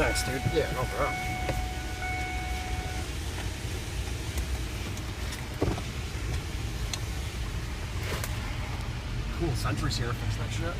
Thanks, dude. Yeah, no problem. Cool, Sentry's here to fix that shit.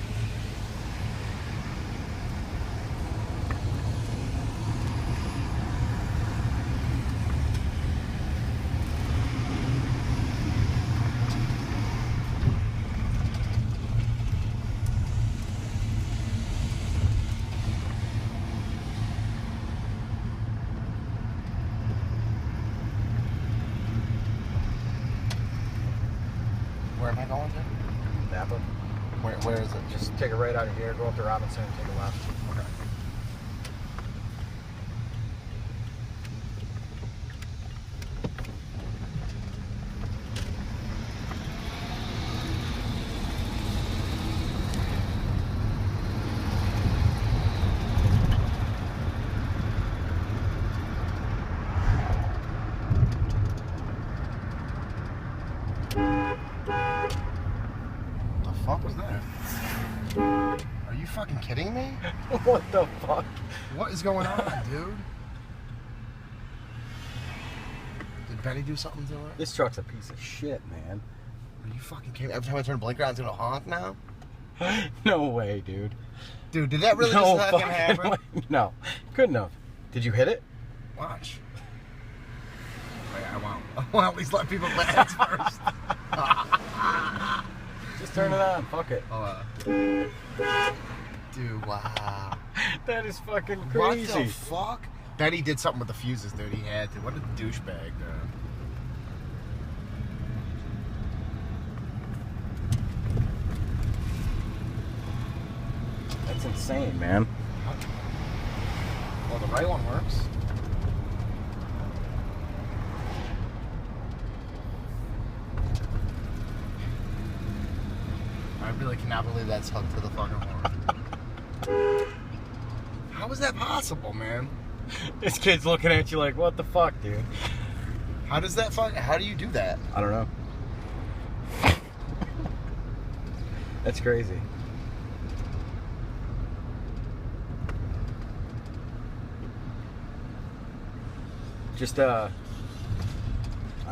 Where am I going to? Napa. Where is it? Just take a right out of here, go up to Robinson, and take a left. Okay. What the fuck was that? Are you fucking kidding me? What the fuck? What is going on, dude? Did Benny do something to it? This truck's a piece of shit, man. Are you fucking kidding me? Every time I turn a blinker on, it's gonna honk now? No way, dude. Dude, did that really No just fucking fucking happen? way. No. Couldn't have. Did you hit it? Watch. Wait, I won't at least let people dance first. Just turn it on. Fuck it. Dude, wow. That is fucking crazy. What the fuck? Benny did something with the fuses, dude. He had to. What a douchebag, dude. That's insane, man. Well, the right one works. I really cannot believe that's hooked to the fucking horn. How is that possible, man? This kid's looking at you like, what the fuck, dude? How does that fuck? How do you do that? I don't know. That's crazy. Just, I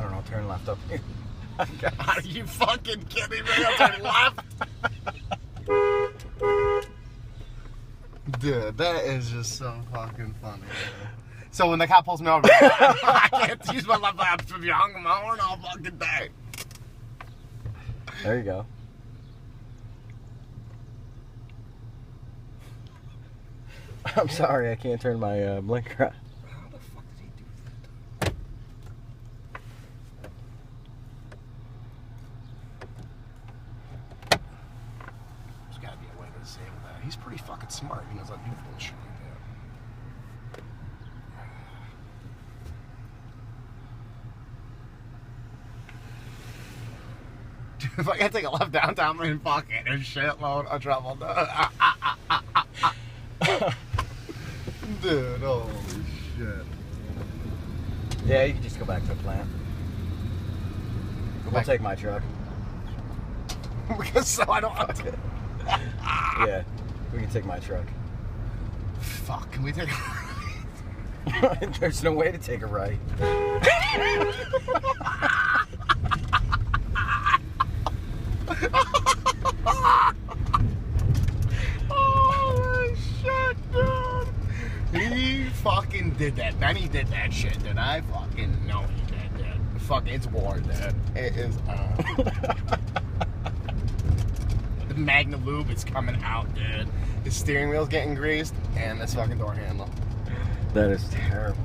don't know, turn left up here. Are you fucking kidding me? I'll turn left. Dude, that is just so fucking funny. So when the cop pulls me over, I can't use my left lap if you hung my horn all fucking day. There you go. I'm sorry, I can't turn my blinker on. How the fuck did he do that? There's gotta be a way to disable that. He's pretty fucking smart. He knows how to do bullshit like that. Dude, if I gotta take a left downtown, I'm in fucking a shitload of trouble. Dude, holy shit. Yeah, you can just go back to the plant. We'll take my truck. Because so I don't have to. Yeah, we can take my truck. Fuck, can we take There's no way to take a right. Holy shit, dude. He fucking did that. Benny did that shit, dude. I fucking know he did, dude. Fuck, it's war, dude. It is, The Magna Lube is coming out, dude. His steering wheel's getting greased, and this fucking door handle. That is terrible.